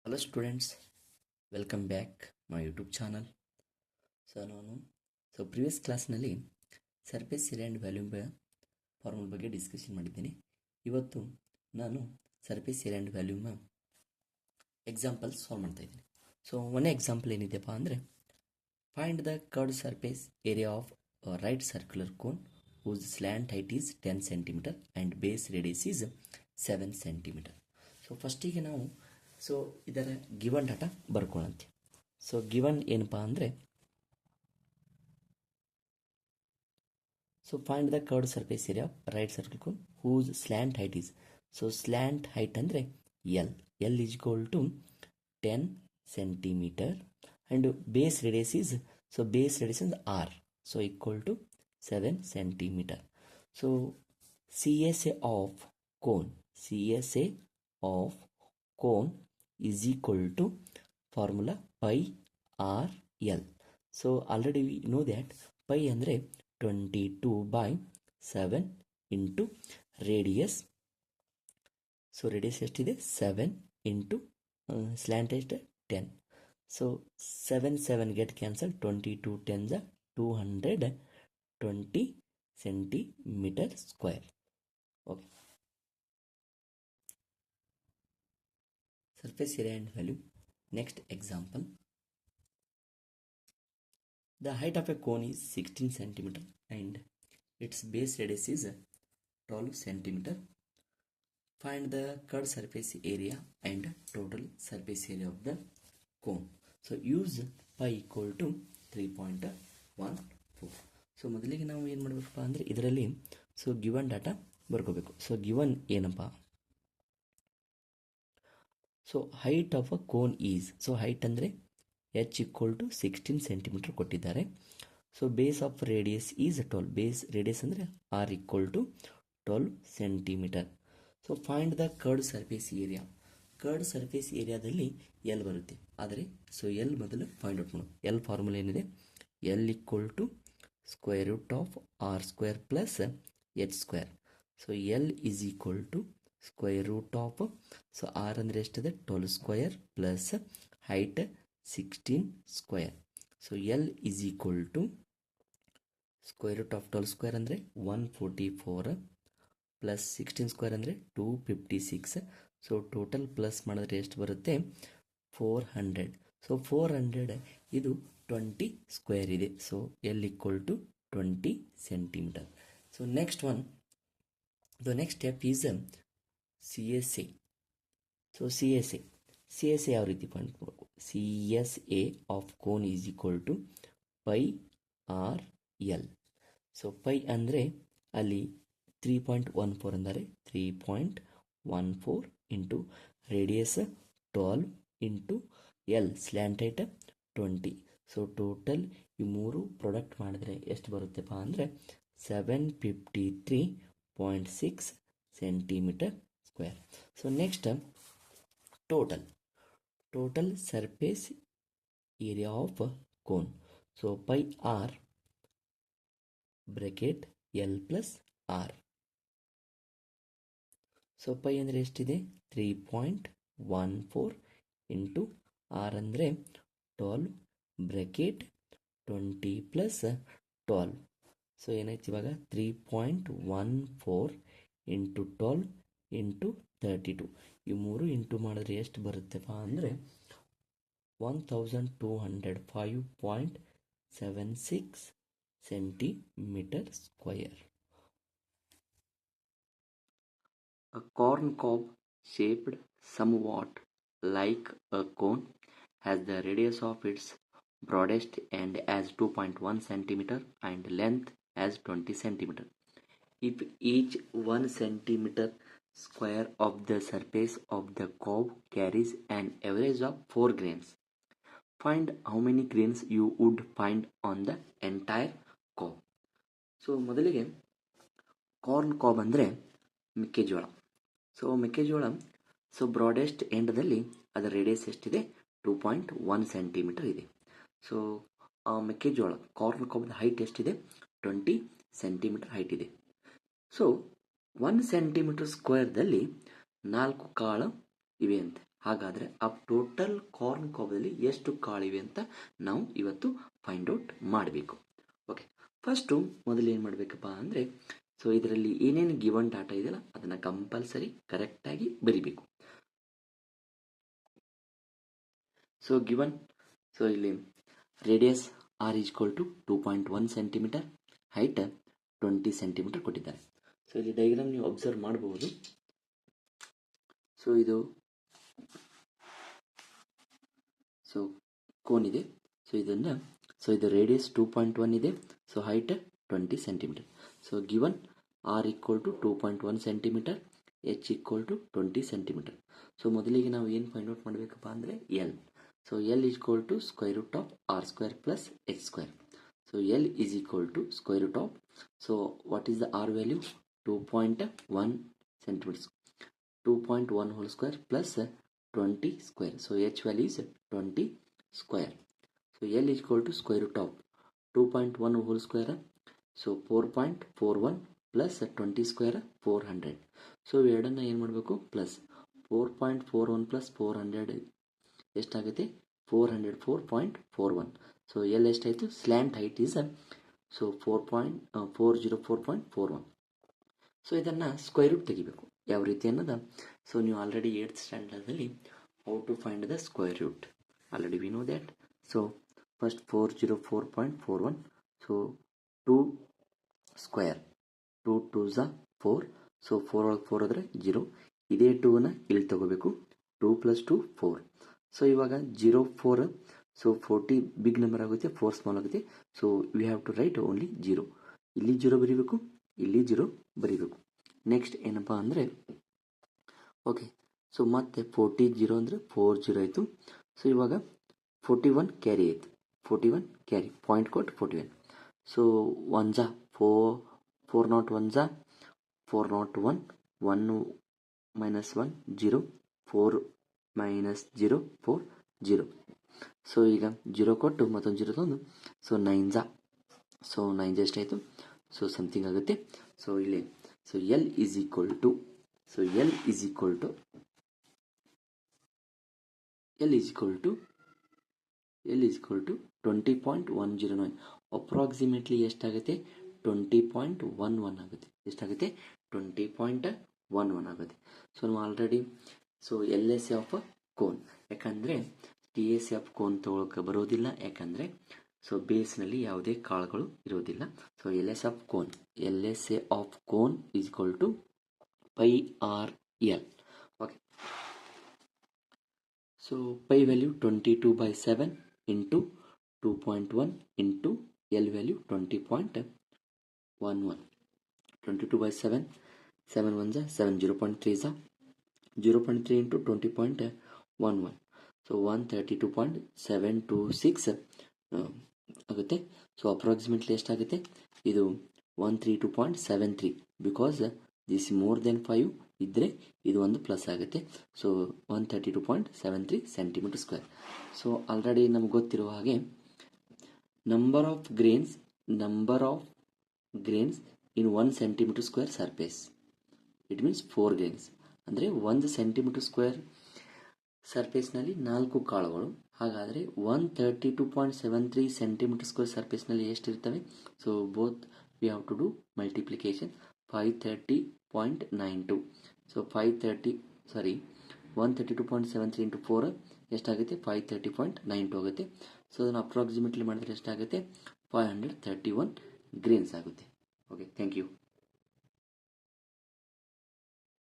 Hello students, welcome back my YouTube channel. Previous ಕ್ಲಾಸ್ನಲ್ಲಿ surface area and volume formula ಬಗ್ಗೆ discussion ಮಾಡಿದ್ದೀನಿ. ಇವತ್ತು ನಾನು surface area and volume example solve ಮಾಡ್ತಾ ಇದ್ದೀನಿ. ಒಂದೇ ಎಕ್ಸಾಂಪಲ್ ಏನಿದೆಯಪ್ಪ ಅಂದರೆ, find the curved surface area of right circular cone whose slant height is 10 cm and base radius is 7 cm. ಫಸ್ಟಿಗೆ ನಾವು ಇದರ ಗಿವನ್ ಡಾಟಾ ಬರ್ಕೊಳ್ಳಂತೀವಿ. ಗಿವನ್ ಏನಪ್ಪ ಅಂದರೆ, find the curved surface area right circle cone whose slant height is. Slant height ಅಂದರೆ L is equal to 10 cm and base radius is R, equal to 7 cm. CSA of cone is equal to formula pi r l. Already we know that pi ಅಂದರೆ 22/7 into radius. Radius ಎಷ್ಟಿದೆ 7 into slant ಎಷ್ಟು 10. 7 get cancelled, 22 10s are 220 centimeter square. Okay. Surface area and value. Next example. The height of a cone is 16 cm and its base radius is 12 cm. Find the curved surface area and total surface area of the cone. Use pi equal to 3.14. ಮೊದಲಿಗೆ ನಾವು ಏನು ಮಾಡಬೇಕಪ್ಪ ಅಂದರೆ, ಇದರಲ್ಲಿ given data ಬರ್ಕೋಬೇಕು. Given ಏನಪ್ಪ, height of a cone is, height ಅಂದರೆ h equal to 16 cm ಕೊಟ್ಟಿದ್ದಾರೆ. Base of radius is 12, base radius ಅಂದರೆ R equal to 12 cm. Find the curved surface area. Curved surface ಏರಿಯಾದಲ್ಲಿ ಎಲ್ ಬರುತ್ತೆ, ಆದರೆ L ಮೊದಲು find out ಮಾಡೋದು. L formula ಏನಿದೆ, L equal to square root of R square plus H square. L is equal to square root of, R ಅಂದರೆ ಎಷ್ಟಿದೆ 12 square plus height 16 square. L is equal to square root of 12 square ಅಂದರೆ 144 plus 16 square ಅಂದರೆ 256. Total plus ಮಾಡಿದ್ರೆ ಎಷ್ಟು ಬರುತ್ತೆ 400. 400 ಇದು 20 square ಇದೆ. L equal to 20 cm. Next one, the next step is CSA. CSA ಯಾವ ರೀತಿ ಫೈಂಡ್ ಮಾಡಬೇಕು, CSA of cone is equal to pi R L. Pi ಅಂದರೆ ಅಲ್ಲಿ 3.14 ಅಂದರೆ 3.14 into radius 12 into L slant height 20. Total ಈ ಮೂರು product ಮಾಡಿದ್ರೆ ಎಷ್ಟು ಬರುತ್ತೆಪ್ಪ ಅಂದರೆ 753.6 centimeter square. Next, total surface area of cone. Pi r bracket l plus r. pi ಅಂದರೆ ಎಷ್ಟಿದೆ 3.14 ಇಂಟು r ಅಂದರೆ 12 ಬ್ರ್ಯಾಕೆಟ್ 20 ಪ್ಲಸ್ 12. ಏನಾಯ್ತು ಇವಾಗ 3.14 ಇಂಟು 12 ಇಂಟು 32. ಈ ಮೂರು ಇಂಟು ಮಾಡಿದ್ರೆ ಎಷ್ಟು ಬರುತ್ತೆಪ್ಪ ಅಂದರೆ 1205.76 centimeter square. A corn cob shaped somewhat like a cone has the radius of its broadest end as 2.1 cm and length as 20 cm. If each 1 cm square of the surface of the cob carries an average of 4 grains, find how many grains you would find on the entire cob. ಮೊದಲಿಗೆ corn ಕಾಬ್ ಅಂದರೆ ಮೆಕ್ಕೆಜೋಳ. ಮೆಕ್ಕೆಜೋಳ broadest ಎಂಡದಲ್ಲಿ ಅದರ radius ಎಷ್ಟಿದೆ 2.1 cm ಇದೆ. ಮೆಕ್ಕೆಜೋಳ corn ಕಾಬ್ದ height ಎಷ್ಟಿದೆ 20 cm height ಇದೆ. 1 cm ಸ್ಕ್ವೇರ್ದಲ್ಲಿ 4 ಕಾಳು ಇವೆ ಅಂತೆ. ಹಾಗಾದರೆ ಆ ಟೋಟಲ್ ಕಾರ್ನ್ ಕಾಬ್ದಲ್ಲಿ ಎಷ್ಟು ಕಾಳಿವೆ ಅಂತ ನಾವು ಇವತ್ತು ಫೈಂಡ್ ಔಟ್ ಮಾಡಬೇಕು. ಓಕೆ, ಫಸ್ಟು ಮೊದಲು ಏನು ಮಾಡಬೇಕಪ್ಪ ಅಂದರೆ, ಸೊ ಇದರಲ್ಲಿ ಏನೇನು ಗಿವನ್ ಡಾಟಾ ಇದೆಯಲ್ಲ ಅದನ್ನು ಕಂಪಲ್ಸರಿ ಕರೆಕ್ಟಾಗಿ ಬರಿಬೇಕು. ಸೊ ಗಿವನ್, ಸೊ ಇಲ್ಲಿ radius R equal to 2.1 centimetre, height 20 centimetre ಕೊಟ್ಟಿದ್ದಾರೆ. ಸೊ ಇಲ್ಲಿ ಡಯಾಗ್ರಾಮ್ ನೀವು ಅಬ್ಸರ್ವ್ ಮಾಡಬಹುದು. ಸೊ ಇದು ಕೋನ್ ಇದೆ. ಸೊ ಇದು ರೇಡಿಯಸ್ 2.1 ಇದೆ. So height 20 centimetre. So given R equal to 2.1 centimetre, H equal to 20 centimetre. So ಮೊದಲಿಗೆ ನಾವು ಏನು ಫೈಂಡ್ ಔಟ್ ಮಾಡಬೇಕಪ್ಪ ಅಂದರೆ L. So L equal to square root of R square plus H square. So L is equal to square root of, so what is the R value? 2.1 centimetre, 2.1 whole square plus 20 square. So h value is 20 square. So L is equal to square root of 2.1 whole square. So 4.41 plus 20 square 400. So ಎರಡನ್ನ ಏನು ಮಾಡಬೇಕು? Plus 4.41 plus 400 ಎಷ್ಟಾಗುತ್ತೆ? 404.41. So L ಎಷ್ಟಾಯಿತು? Slant height is so 404.41. So ಇದನ್ನು square root ತೆಗಿಬೇಕು. ಯಾವ ರೀತಿ ಅನ್ನೋದು, ಸೊ ನೀವು ಆಲ್ರೆಡಿ 8th ಸ್ಟ್ಯಾಂಡರ್ಡಲ್ಲಿ how to find the square root already we know that. So first 404.41. So 2 square, 2 2s 4. So 4 ಒಳಗೆ 4 ಆದರೆ 0. ಇದೇ 2ನ ಇಲ್ಲಿ ತಗೋಬೇಕು. 2 + 2 4. ಸೊ ಇವಾಗ 0 4. ಸೊ 40 ಬಿಗ್ ನಂಬರ್ ಆಗುತ್ತೆ, 4 ಸ್ಮಾಲ್ ಆಗುತ್ತೆ. So we have to write only 0. ಇಲ್ಲಿ 0 ಬರೀಬೇಕು, ಇಲ್ಲಿ 0 ಬರೀಬೇಕು. ನೆಕ್ಸ್ಟ್ ಏನಪ್ಪ ಅಂದರೆ, ಓಕೆ, ಸೊ ಮತ್ತೆ 40 0 ಅಂದರೆ 40 ಆಯಿತು. ಸೊ ಇವಾಗ 41 ಕ್ಯಾರಿ ಆಯಿತು, 41 ಕ್ಯಾರಿ ಪಾಯಿಂಟ್ ಕೊಟ್ಟು 41. So 1 401 401, 1 minus 1 0, 4 minus 0 4 0. ಸೊ ಈಗ 0 ಕೊಟ್ಟು ಮತ್ತೊಂದು 0 ತಂದು, ಸೊ 9 ಸೊ 9 ಎಷ್ಟಾಯಿತು? ಸೊ ಸಮಥಿಂಗ್ ಆಗುತ್ತೆ. ಸೊ ಇಲ್ಲಿ so L is equal to 20.109. Approximately ಎಷ್ಟಾಗುತ್ತೆ? 20.11 ಆಗುತ್ತೆ. ಎಷ್ಟಾಗುತ್ತೆ? 20.11 ಆಗುತ್ತೆ. ಸೊ ನಾವು already so L S of cone, ಯಾಕಂದರೆ ಟಿ ಎಸ್ ಆಫ್ ಕೋನ್ ತೊಗೊಳಕ್ಕೆ ಬರೋದಿಲ್ಲ, ಯಾಕಂದರೆ ಸೊ ಬೇಸ್ನಲ್ಲಿ ಯಾವುದೇ ಕಾಳುಗಳು ಇರೋದಿಲ್ಲ. So L S of cone is equal to pi R L. Okay, so pi value 22/7 into 2.1 into L value 20.11. 22/7, 7 1 7, 0.3 0.3 into 20.11. So 132.726 ಆಗುತ್ತೆ. So approximately ಎಷ್ಟಾಗುತ್ತೆ? ಇದು 132.73, ಬಿಕಾಸ್ ದಿಸ್ ಮೋರ್ ದೆನ್ 5 ಇದ್ದರೆ ಇದು ಒಂದು ಪ್ಲಸ್ ಆಗುತ್ತೆ. So 132.73 centimetre square. So already ನಮ್ಗೆ ಗೊತ್ತಿರುವ ಹಾಗೆ number of grains in 1 centimetre square surface, it means 4 grains. ಅಂದರೆ 1 ಸೆಂಟಿಮೀಟರ್ ಸ್ಕ್ವೇರ್ ಸರ್ಫೇಸ್ನಲ್ಲಿ 4 ಕಾಳುಗಳು. ಹಾಗಾದರೆ 132.73 ಸೆಂಟಿಮೀಟರ್ ಸ್ಕ್ವೇರ್ ಸರ್ಫೇಸ್ನಲ್ಲಿ ಎಷ್ಟಿರ್ತವೆ? So both we have to do multiplication. 530.92. So 132.73 into 4 ಎಷ್ಟಾಗುತ್ತೆ? 530.92 ಆಗುತ್ತೆ. ಸೊ ಅದನ್ನು ಅಪ್ರಾಕ್ಸಿಮೇಟ್ಲಿ ಮಾಡಿದ್ರೆ ಎಷ್ಟಾಗುತ್ತೆ? 531 ಗ್ರೇನ್ಸ್ ಆಗುತ್ತೆ. Okay, thank you.